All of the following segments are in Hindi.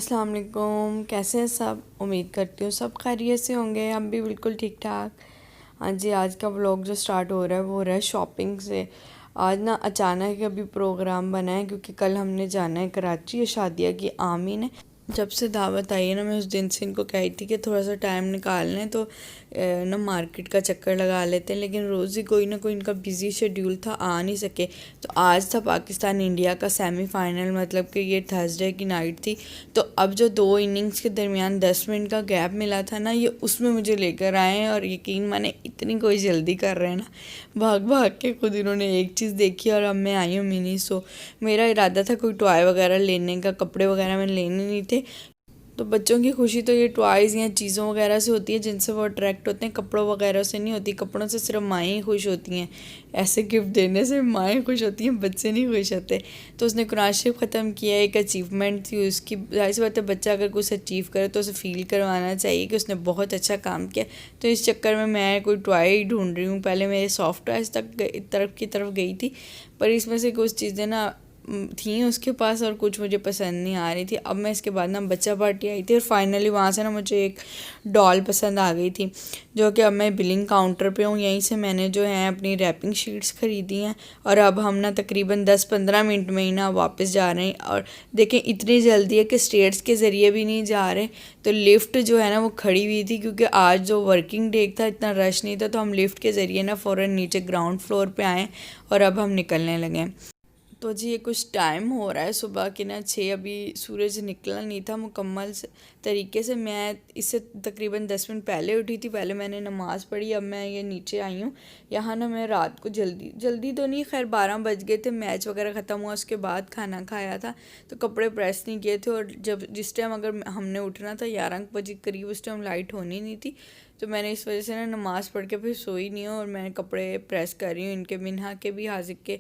अस्सलाम वालेकुम। कैसे हैं सब? उम्मीद करती हूँ सब खैरियत से होंगे। हम भी बिल्कुल ठीक ठाक। हाँ जी, आज का व्लॉग जो स्टार्ट हो रहा है वो हो रहा है शॉपिंग से। आज ना अचानक अभी प्रोग्राम बना है क्योंकि कल हमने जाना है कराची, ये शादिया की आमीन है। जब से दावत आई है ना, मैं उस दिन से इनको कही थी कि थोड़ा सा टाइम निकाल लें तो ना मार्केट का चक्कर लगा लेते हैं, लेकिन रोज़ ही कोई ना कोई इनका बिज़ी शेड्यूल था, आ नहीं सके। तो आज था पाकिस्तान इंडिया का सेमीफाइनल, मतलब कि ये थर्सडे की नाइट थी। तो अब जो दो इनिंग्स के दरमियान 10 मिनट का गैप मिला था ना, ये उसमें मुझे लेकर आए हैं। और यकीन माने इतनी कोई जल्दी कर रहे हैं ना, भाग भाग के खुद इन्होंने एक चीज़ देखी और अब मैं आई हूँ मिनी। सो मेरा इरादा था कोई टॉय वगैरह लेने का, कपड़े वगैरह मैंने लेने नहीं थे। तो बच्चों की खुशी तो ये टॉयज़ या चीज़ों वगैरह से होती है जिनसे वो अट्रैक्ट होते हैं, कपड़ों वगैरह से नहीं होती। कपड़ों से सिर्फ माएँ ही खुश होती हैं, ऐसे गिफ्ट देने से माएँ खुश होती हैं, बच्चे नहीं खुश होते। तो उसने कुरान शरीफ ख़त्म किया, एक अचीवमेंट थी उसकी। जाहिर सी बात है, बच्चा अगर कुछ अचीव करे तो उसे फ़ील करवाना चाहिए कि उसने बहुत अच्छा काम किया। तो इस चक्कर में मैं कोई टॉय ढूंढ रही हूँ। पहले मेरे सॉफ्ट टॉयज़ तरफ गई थी, पर इसमें से कुछ चीज़ें ना थी उसके पास और कुछ मुझे पसंद नहीं आ रही थी। अब मैं इसके बाद ना बच्चा पार्टी आई थी और फाइनली वहाँ से ना मुझे एक डॉल पसंद आ गई थी, जो कि अब मैं बिलिंग काउंटर पे हूँ। यहीं से मैंने जो है अपनी रैपिंग शीट्स ख़रीदी हैं और अब हम ना तकरीबन 10-15 मिनट में ही ना वापस जा रहे हैं। और देखें इतनी जल्दी है कि स्टेयर्स के ज़रिए भी नहीं जा रहे। तो लिफ्ट जो है ना वो खड़ी हुई थी क्योंकि आज जो वर्किंग डे था, इतना रश नहीं था, तो हम लिफ्ट के ज़रिए ना फ़ौरन नीचे ग्राउंड फ्लोर पे आए और अब हम निकलने लगे। तो जी ये कुछ टाइम हो रहा है सुबह के ना 6, अभी सूरज निकला नहीं था मुकम्मल तरीके से। मैं इससे तकरीबन 10 मिनट पहले उठी थी, पहले मैंने नमाज़ पढ़ी, अब मैं ये नीचे आई हूँ। यहाँ ना मैं रात को जल्दी जल्दी तो नहीं, खैर 12 बज गए थे, मैच वगैरह ख़त्म हुआ, उसके बाद खाना खाया था, तो कपड़े प्रेस नहीं किए थे। और जब जिस टाइम अगर हमने उठना था 11 बजे करीब, उस टाइम लाइट होनी नहीं थी। तो मैंने इस वजह से ना नमाज़ पढ़ के फिर सोई नहीं हूँ और मैं कपड़े प्रेस कर रही हूँ, इनके मिन्हा के भी, हाजिक के।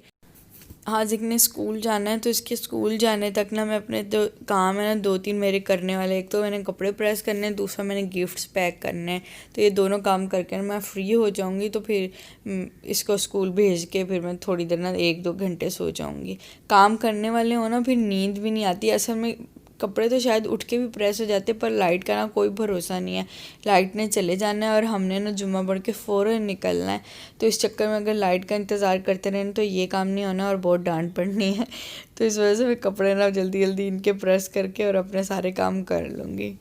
हाजिक ने स्कूल जाना है तो इसके स्कूल जाने तक ना मैं अपने दो काम है ना 2-3 मेरे करने वाले, एक तो मैंने कपड़े प्रेस करने हैं, दूसरा मैंने गिफ्ट्स पैक करने हैं। तो ये दोनों काम करके ना मैं फ्री हो जाऊंगी, तो फिर इसको स्कूल भेज के फिर मैं थोड़ी देर ना 1-2 घंटे सो जाऊंगी। काम करने वाले हो ना फिर नींद भी नहीं आती। असल में कपड़े तो शायद उठ के भी प्रेस हो जाते, पर लाइट का ना कोई भरोसा नहीं है। लाइट ने चले जाना है और हमने ना जुम्मा पढ़ के फ़ौरन निकलना है। तो इस चक्कर में अगर लाइट का इंतज़ार करते रहें तो ये काम नहीं होना और बहुत डांट पड़नी है। तो इस वजह से मैं कपड़े ना जल्दी जल्दी इनके प्रेस करके और अपने सारे काम कर लूँगी।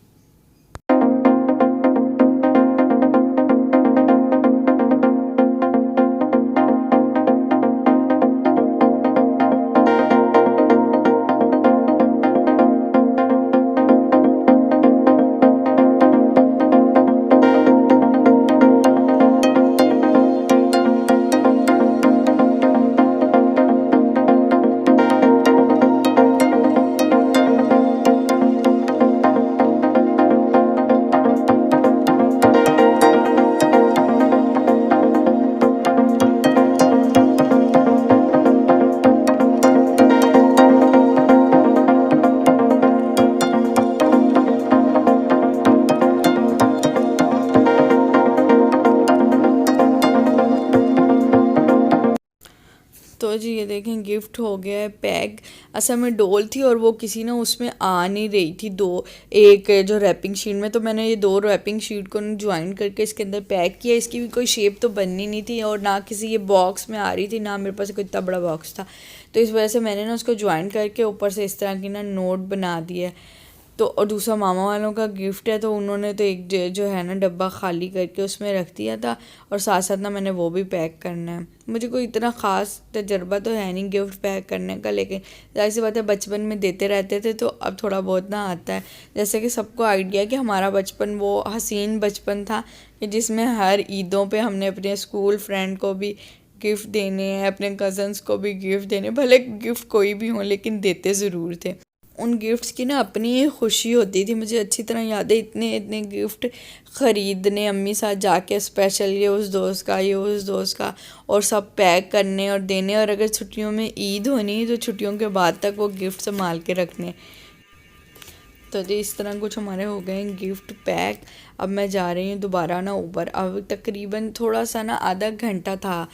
तो जी ये देखें गिफ्ट हो गया है पैक। असल में डोल थी और वो किसी ना उसमें आ नहीं रही थी, दो एक जो रैपिंग शीट में, तो मैंने ये दो रैपिंग शीट को ज्वाइन करके इसके अंदर पैक किया। इसकी भी कोई शेप तो बननी नहीं थी और ना किसी ये बॉक्स में आ रही थी, ना मेरे पास कोई इतना बड़ा बॉक्स था। तो इस वजह से मैंने ना उसको ज्वाइन करके ऊपर से इस तरह की ना नोट बना दिया है। तो और दूसरा मामा वालों का गिफ्ट है, तो उन्होंने तो एक जो है ना डब्बा खाली करके उसमें रख दिया था और साथ साथ ना मैंने वो भी पैक करना है। मुझे कोई इतना ख़ास तजर्बा तो है नहीं गिफ्ट पैक करने का, लेकिन जाहिर सी बात है बचपन में देते रहते थे तो अब थोड़ा बहुत ना आता है। जैसे कि सबको आइडिया कि हमारा बचपन वो हसीन बचपन था कि जिसमें हर ईदों पे हमने अपने स्कूल फ्रेंड को भी गिफ्ट देने हैं, अपने कज़न्स को भी गिफ्ट देने, भले गिफ्ट कोई भी हो लेकिन देते ज़रूर थे। उन गिफ्ट्स की ना अपनी ही खुशी होती थी। मुझे अच्छी तरह याद है इतने इतने गिफ्ट ख़रीदने अम्मी साथ जाके, स्पेशल ये उस दोस्त का, ये उस दोस्त का, और सब पैक करने और देने। और अगर छुट्टियों में ईद होनी तो छुट्टियों के बाद तक वो गिफ्ट संभाल के रखने। तो जी इस तरह कुछ हमारे हो गए गिफ्ट पैक। अब मैं जा रही हूँ दोबारा ना ऊपर। अब तकरीबन थोड़ा सा ना आधा घंटा था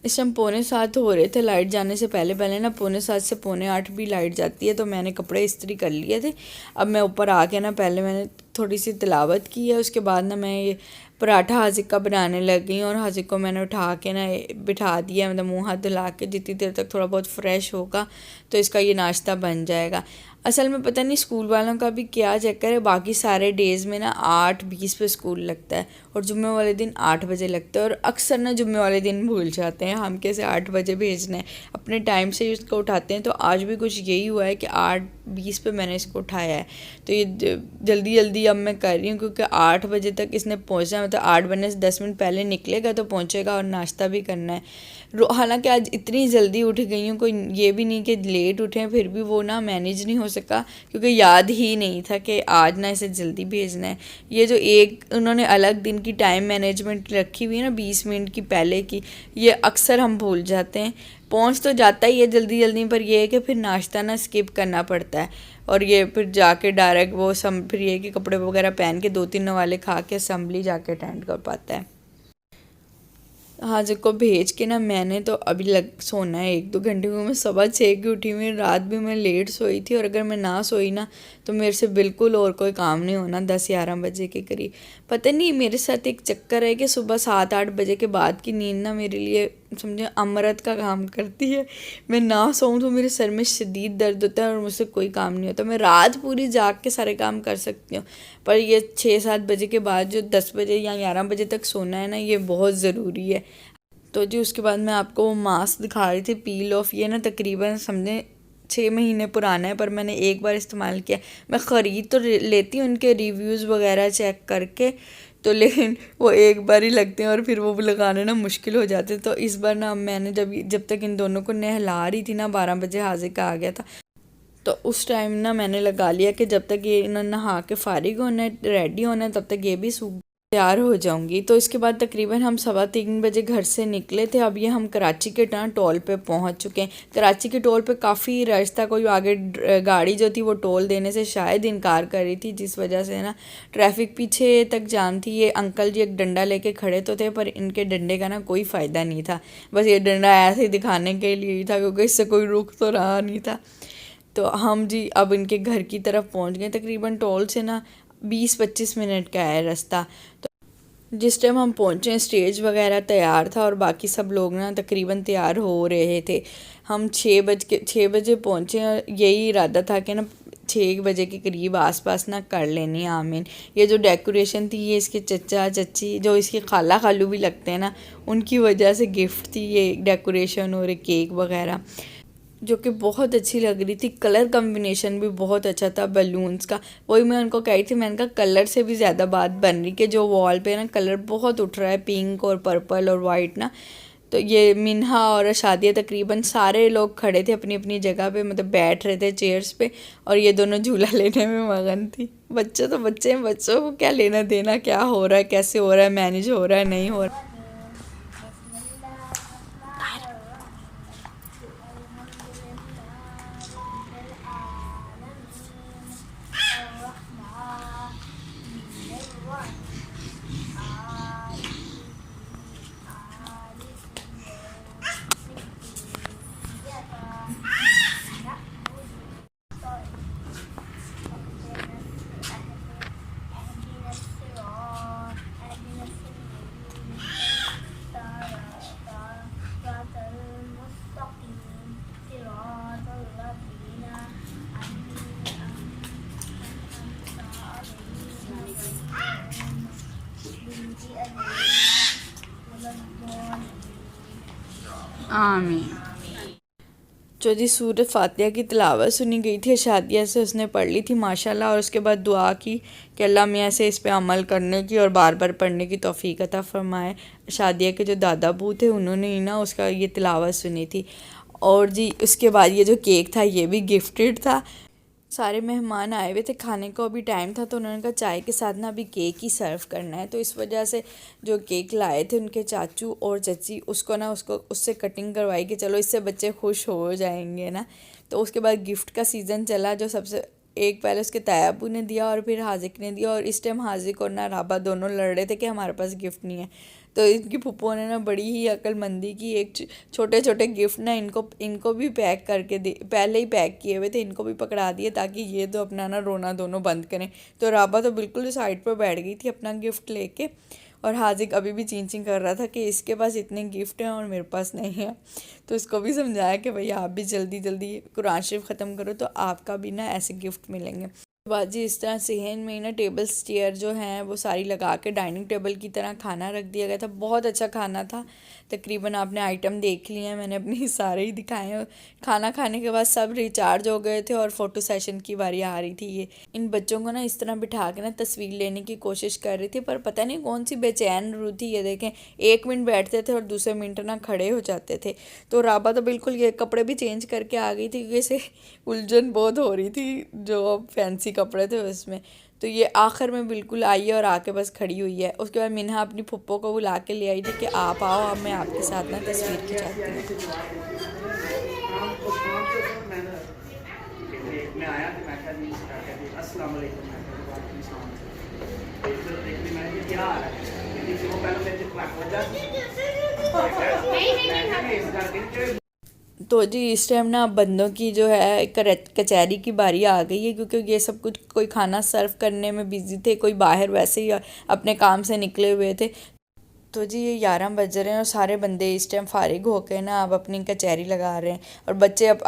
इस टाइम 7:45 हो रहे थे लाइट जाने से पहले पहले ना, 7:45 से 7:45 भी लाइट जाती है। तो मैंने कपड़े इस्त्री कर लिए थे। अब मैं ऊपर आके ना पहले मैंने थोड़ी सी तिलावत की है, उसके बाद ना मैं ये पराठा हाजिक का बनाने लग गई और हाजिक को मैंने उठा के ना बिठा दिया, मतलब मुँह हाथ धुला के। जितनी देर तक थोड़ा बहुत फ्रेश होगा तो इसका ये नाश्ता बन जाएगा। असल में पता नहीं स्कूल वालों का भी क्या चक्कर है, बाकी सारे डेज़ में ना 8:20 पे स्कूल लगता है और जुम्मे वाले दिन 8 बजे लगता है। और अक्सर ना जुम्मे वाले दिन भूल जाते हैं हम कैसे 8 बजे भेजना है, अपने टाइम से इसको उठाते हैं। तो आज भी कुछ यही हुआ है कि 8:20 पे मैंने इसको उठाया है। तो ये जल्दी जल्दी अब मैं कर रही हूँ क्योंकि 8 बजे तक इसने पहुँचना है, मतलब 8 बनने से 10 मिनट पहले निकलेगा तो पहुँचेगा और नाश्ता भी करना है। हालांकि आज इतनी जल्दी उठ गई हूँ, कोई ये भी नहीं कि लेट उठे हैं, फिर भी वो ना मैनेज नहीं हो सका क्योंकि याद ही नहीं था कि आज ना इसे जल्दी भेजना है। ये जो एक उन्होंने अलग दिन की टाइम मैनेजमेंट रखी हुई है ना 20 मिनट की पहले की, ये अक्सर हम भूल जाते हैं। पहुंच तो जाता ही है जल्दी जल्दी, पर यह है कि फिर नाश्ता ना स्किप करना पड़ता है और ये फिर जाके डायरेक्ट वो फिर ये कि कपड़े वगैरह पहन के 2-3 नवाले खा के असम्बली जाके अटेंड कर पाता है। हाजिर को भेज के ना मैंने तो अभी सोना है 1-2 घंटे में। मैं 6:15 की उठी हुई, रात भी मैं लेट सोई थी और अगर मैं ना सोई ना तो मेरे से बिल्कुल और कोई काम नहीं होना 10-11 बजे के करीब। पता नहीं मेरे साथ एक चक्कर है कि सुबह 7-8 बजे के बाद की नींद ना मेरे लिए समझे अमृत का काम करती है। मैं ना सोऊं तो मेरे सर में शदीद दर्द होता है और मुझसे कोई काम नहीं होता। मैं रात पूरी जाग के सारे काम कर सकती हूँ, पर ये 6-7 बजे के बाद जो 10 बजे या 11 बजे तक सोना है ना, ये बहुत ज़रूरी है। तो जी उसके बाद मैं आपको वो मास्क दिखा रही थी पील ऑफ। ये ना तकरीबन समझे 6 महीने पुराना है, पर मैंने एक बार इस्तेमाल किया। मैं ख़रीद तो लेती हूँ उनके रिव्यूज़ वगैरह चेक करके, तो लेकिन वो एक बार ही लगते हैं और फिर वो लगाने ना मुश्किल हो जाते हैं। तो इस बार ना मैंने जब तक इन दोनों को नहला रही थी ना, 12 बजे हाजिर का आ गया था, तो उस टाइम ना मैंने लगा लिया कि जब तक ये इन्होंने नहा के फारिग होना है, रेडी होना है, तब तक ये भी सूख तैयार हो जाऊंगी। तो इसके बाद तकरीबन हम 3:15 बजे घर से निकले थे। अब ये हम कराची के टोल पे पहुंच चुके हैं। कराची के टोल पे काफ़ी रश था, कोई आगे गाड़ी जो थी वो टोल देने से शायद इनकार कर रही थी, जिस वजह से ना ट्रैफिक पीछे तक जाम थी। ये अंकल जी एक डंडा लेके खड़े तो थे, पर इनके डंडे का ना कोई फ़ायदा नहीं था, बस ये डंडा ऐसे ही दिखाने के लिए ही था क्योंकि इससे कोई रुक तो रहा नहीं था। तो हम जी अब इनके घर की तरफ पहुंच गए। तकरीबन टोल से ना 20-25 मिनट का है रास्ता। तो जिस टाइम हम पहुंचे स्टेज वगैरह तैयार था और बाकी सब लोग ना तकरीबन तैयार हो रहे थे। हम 6 बजे पहुंचे और यही इरादा था कि ना 6 बजे के करीब आसपास ना कर लेनी आमीन। ये जो डेकोरेशन थी ये इसके चचा चची जो इसकी खाला खालू भी लगते हैं ना, उनकी वजह से गिफ्ट थी ये डेकोरेशन और केक वगैरह, जो कि बहुत अच्छी लग रही थी। कलर कम्बिनेशन भी बहुत अच्छा था बलून्स का। वही मैं उनको कही थी, मैंने कहा कलर से भी ज़्यादा बात बन रही कि जो वॉल पे ना कलर बहुत उठ रहा है, पिंक और पर्पल और वाइट ना। तो ये मिन्हा और शादिया तकरीबन सारे लोग खड़े थे अपनी अपनी जगह पे, मतलब बैठ रहे थे चेयर्स पे, और ये दोनों झूला लेने में मगन थी। बच्चे तो बच्चे हैं, बच्चों को क्या लेना देना क्या हो रहा है, कैसे हो रहा है, मैनेज हो रहा है नहीं हो रहा है। आमीन। जो जी सूरत फातिहा की तिलावत सुनी गई थी शादिया से, उसने पढ़ ली थी माशाल्लाह, और उसके बाद दुआ की कि अल्लाह मियाँ से इस पे अमल करने की और बार बार पढ़ने की तौफीक अता फरमाए। शादिया के जो दादा बू थे उन्होंने ही ना उसका ये तिलावत सुनी थी। और जी उसके बाद ये जो केक था ये भी गिफ्टेड था। सारे मेहमान आए हुए थे, खाने को अभी टाइम था, तो उन्होंने कहा चाय के साथ ना अभी केक ही सर्व करना है। तो इस वजह से जो केक लाए थे उनके चाचू और चची, उसको उससे कटिंग करवाई कि चलो इससे बच्चे खुश हो जाएंगे ना। तो उसके बाद गिफ्ट का सीज़न चला। जो सबसे एक पहले उसके तायाबू ने दिया और फिर हाजिक ने दिया। और इस टाइम हाजिक और ना राबा दोनों लड़ रहे थे कि हमारे पास गिफ्ट नहीं है। तो इनकी फूफो ने ना बड़ी ही अक्लमंदी की, एक छोटे छोटे गिफ्ट ना इनको भी पैक करके दे, पहले ही पैक किए हुए थे, इनको भी पकड़ा दिए ताकि ये तो अपना ना रोना दोनों बंद करें। तो राबा तो बिल्कुल साइड पर बैठ गई थी अपना गिफ्ट लेके, और हाजिक अभी भी चीं कर रहा था कि इसके पास इतने गिफ्ट हैं और मेरे पास नहीं है। तो इसको भी समझाया कि भैया आप भी जल्दी जल्दी कुरान शरीफ ख़त्म करो तो आपका भी ना ऐसे गिफ्ट मिलेंगे। बाजी इस तरह सेहन में ना टेबल्स चेयर जो हैं वो सारी लगा के डाइनिंग टेबल की तरह खाना रख दिया गया था। बहुत अच्छा खाना था। तकरीबन आपने आइटम देख लिए हैं, मैंने अपने सारे ही दिखाए हैं। खाना खाने के बाद सब रिचार्ज हो गए थे और फ़ोटो सेशन की बारी आ रही थी। ये इन बच्चों को ना इस तरह बिठा के ना तस्वीर लेने की कोशिश कर रही थी, पर पता नहीं कौन सी बेचैन रूह थी। ये देखें, 1 मिनट बैठते थे और दूसरे मिनट ना खड़े हो जाते थे। तो राबा तो बिल्कुल ये कपड़े भी चेंज करके आ गई थी क्योंकि इसे उलझन बहुत हो रही थी जो फैंसी कपड़े थे उसमें। तो ये आखिर में बिल्कुल आई है और आके बस खड़ी हुई है। उसके बाद मिन्हा अपनी फुप्पो को बुला के ले आई थी कि आप आओ, अब मैं आपके साथ ना तस्वीर खिंचाती हूँ। तो जी इस टाइम ना बंदों की जो है कचहरी की बारी आ गई है, क्योंकि ये सब कुछ कोई खाना सर्व करने में बिजी थे, कोई बाहर वैसे ही अपने काम से निकले हुए थे। तो जी ये 11 बज रहे हैं और सारे बंदे इस टाइम फारिग होकर ना अब अपनी कचहरी लगा रहे हैं, और बच्चे अब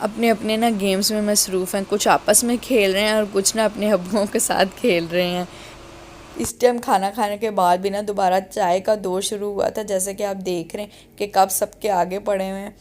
अपने अपने ना गेम्स में मसरूफ़ हैं। कुछ आपस में खेल रहे हैं और कुछ ना अपने अब्बुओं के साथ खेल रहे हैं। इस टाइम खाना खाने के बाद भी ना दोबारा चाय का दौर शुरू हुआ था, जैसे कि आप देख रहे हैं कि कब सबके आगे पड़े हुए हैं।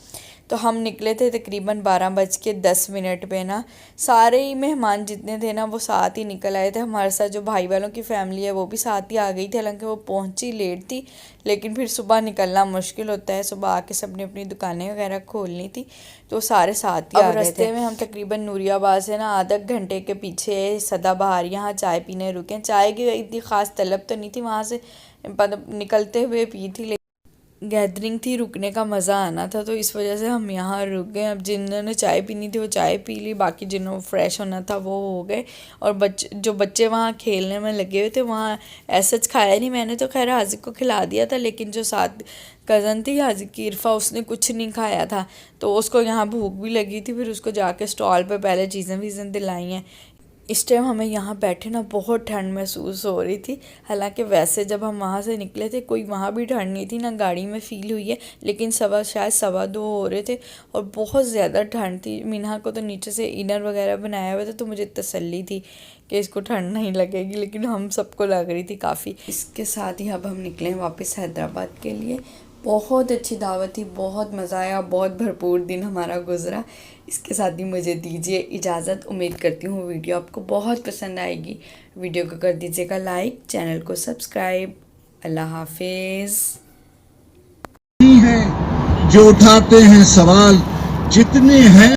तो हम निकले थे तकरीबन 12:10 पे ना। सारे ही मेहमान जितने थे ना वो साथ ही निकल आए थे हमारे साथ। जो भाई वालों की फ़ैमिली है वो भी साथ ही आ गई थी, हालांकि वो पहुंची लेट थी, लेकिन फिर सुबह निकलना मुश्किल होता है। सुबह आके सबने अपनी दुकानें वगैरह खोलनी थी, तो सारे साथ ही आ गए थे। रास्ते में हम तकरीबन नूरियाबाद से ना आधा घंटे के पीछे सदाबहार यहाँ चाय पीने रुके। चाय की इतनी ख़ास तलब तो नहीं थी वहाँ से, निकलते हुए पी थी, गैदरिंग थी, रुकने का मज़ा आना था, तो इस वजह से हम यहाँ रुक गए। अब जिन्होंने चाय पीनी थी वो चाय पी ली, बाकी जिन्होंने फ्रेश होना था वो हो गए। और जो बच्चे वहाँ खेलने में लगे हुए थे वहाँ ऐसा खाया नहीं। मैंने तो खैर हाजिक को खिला दिया था, लेकिन जो साथ कज़न थी हाजिक की इरफा, उसने कुछ नहीं खाया था, तो उसको यहाँ भूख भी लगी थी। फिर उसको जाके स्टॉल पर पहले चीज़ें दिलाई हैं। इस टाइम हमें यहाँ बैठे ना बहुत ठंड महसूस हो रही थी, हालांकि वैसे जब हम वहाँ से निकले थे कोई वहाँ भी ठंड नहीं थी, ना गाड़ी में फ़ील हुई है, लेकिन शायद 2:15 हो रहे थे और बहुत ज़्यादा ठंड थी। मिन्हा को तो नीचे से इनर वगैरह बनाया हुआ था, तो मुझे तसल्ली थी कि इसको ठंड नहीं लगेगी, लेकिन हम सबको लग रही थी काफ़ी। इसके साथ ही अब हम निकले वापस हैदराबाद के लिए। बहुत अच्छी दावत थी, बहुत मज़ा आया, बहुत भरपूर दिन हमारा गुज़रा। इसके साथ ही मुझे दीजिए इजाज़त। उम्मीद करती हूँ वीडियो आपको बहुत पसंद आएगी। वीडियो को कर दीजिएगा लाइक, चैनल को सब्सक्राइब। अल्लाह हाफिज़। जो उठाते हैं सवाल जितने हैं